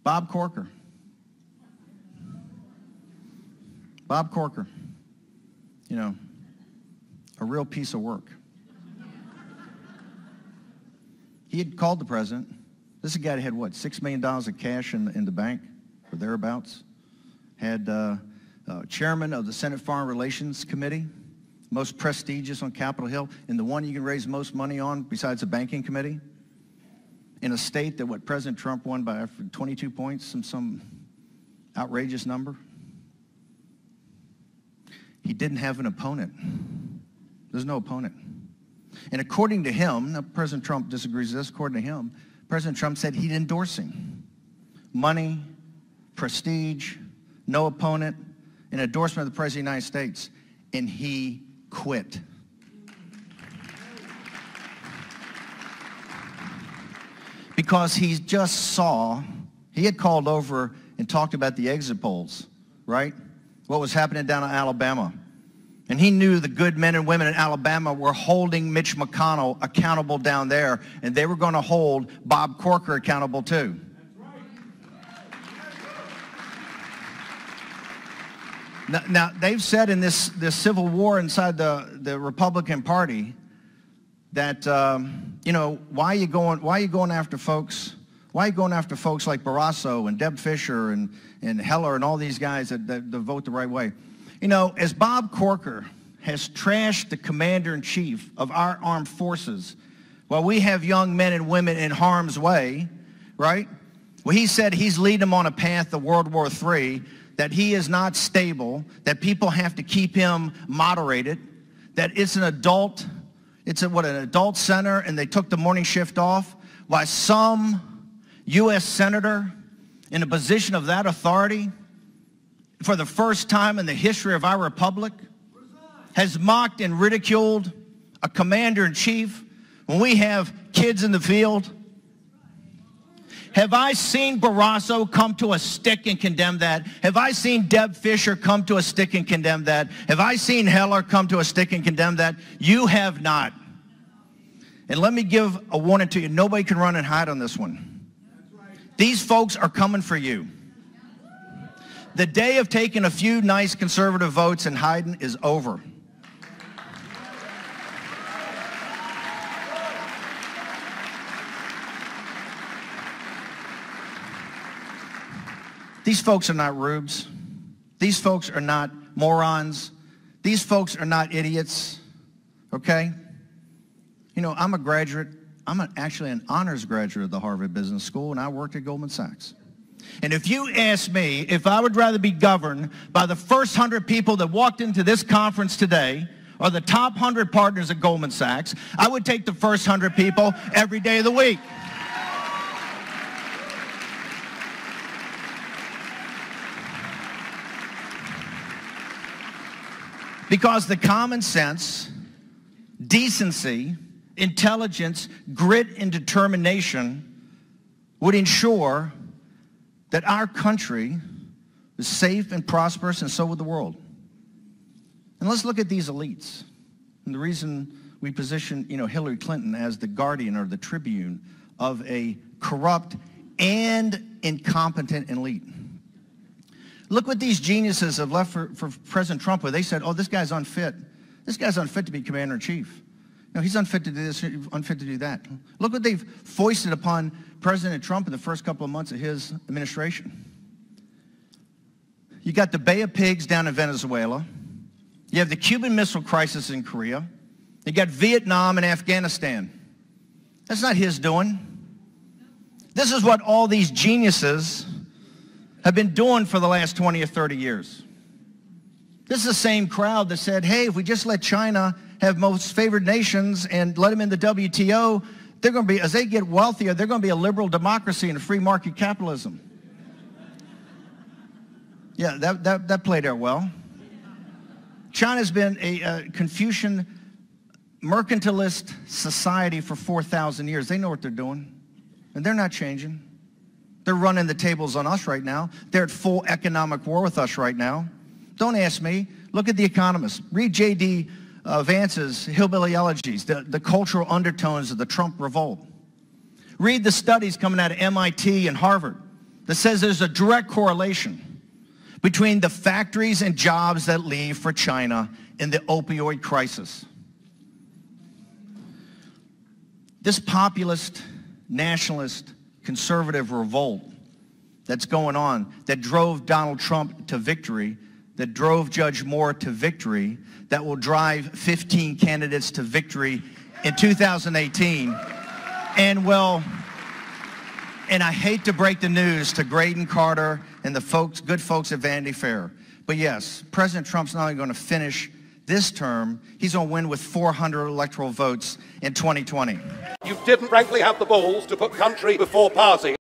Bob Corker. Bob Corker. You know, a real piece of work. He had called the president. This is a guy that had, what, $6 million of cash in the bank or thereabouts. Had chairman of the Senate Foreign Relations Committee, most prestigious on Capitol Hill, and the one you can raise most money on besides the banking committee. In a state that, what, President Trump won by 22 points, some outrageous number. He didn't have an opponent. There's no opponent. And according to him, now President Trump disagrees with this, according to him, President Trump said he'd endorse him. Money, prestige, no opponent, an endorsement of the President of the United States. And he quit. Because he just saw, he had called over and talked about the exit polls, right? What was happening down in Alabama. And he knew the good men and women in Alabama were holding Mitch McConnell accountable down there, and they were going to hold Bob Corker accountable too. Now they've said in this civil war inside the Republican Party that you know, why are you going after folks? Why are you going after folks like Barrasso and Deb Fischer and Heller and all these guys that vote the right way? You know, as Bob Corker has trashed the commander-in-chief of our armed forces while we have young men and women in harm's way, right? Well, he said he's leading them on a path to World War III, that he is not stable, that people have to keep him moderated, that it's an adult center, and they took the morning shift off, while some U.S. senator in a position of that authority, for the first time in the history of our republic, has mocked and ridiculed a commander-in-chief when we have kids in the field. Have I seen Barrasso come to a stick and condemn that? Have I seen Deb Fischer come to a stick and condemn that? Have I seen Heller come to a stick and condemn that? You have not. And let me give a warning to you. Nobody can run and hide on this one. These folks are coming for you. The day of taking a few nice conservative votes and hiding is over. These folks are not rubes. These folks are not morons. These folks are not idiots, okay? You know, I'm a graduate. I'm actually an honors graduate of the Harvard Business School, and I worked at Goldman Sachs. And if you ask me if I would rather be governed by the first 100 people that walked into this conference today or the top 100 partners at Goldman Sachs, I would take the first 100 people every day of the week. Because the common sense, decency, intelligence, grit, and determination would ensure that our country is safe and prosperous, and so would the world. And let's look at these elites. And the reason we position, you know, Hillary Clinton as the guardian or the tribune of a corrupt and incompetent elite. Look what these geniuses have left for President Trump, where they said, oh, this guy's unfit. This guy's unfit to be commander-in-chief. No, he's unfit to do this, unfit to do that. Look what they've foisted upon President Trump in the first couple of months of his administration. You got the Bay of Pigs down in Venezuela. You have the Cuban Missile Crisis in Korea. You got Vietnam and Afghanistan. That's not his doing. This is what all these geniuses have been doing for the last 20 or 30 years. This is the same crowd that said, hey, if we just let China have most favored nations and let them in the WTO, they're going to be, as they get wealthier, they're going to be a liberal democracy and a free market capitalism. Yeah, that played out well. China's been a Confucian mercantilist society for 4,000 years. They know what they're doing, and they're not changing. They're running the tables on us right now. They're at full economic war with us right now. Don't ask me. Look at The Economist. Read J.D. Vance's Hillbilly Elegies, the cultural undertones of the Trump revolt. Read the studies coming out of MIT and Harvard that says there's a direct correlation between the factories and jobs that leave for China and the opioid crisis. This populist, nationalist, conservative revolt that's going on, that drove Donald Trump to victory, that drove Judge Moore to victory, that will drive 15 candidates to victory in 2018, and I hate to break the news to Graydon Carter and the good folks at Vanity Fair, but yes, President Trump's not only going to finish this term, he's going to win with 400 electoral votes in 2020. You didn't frankly have the balls to put country before party.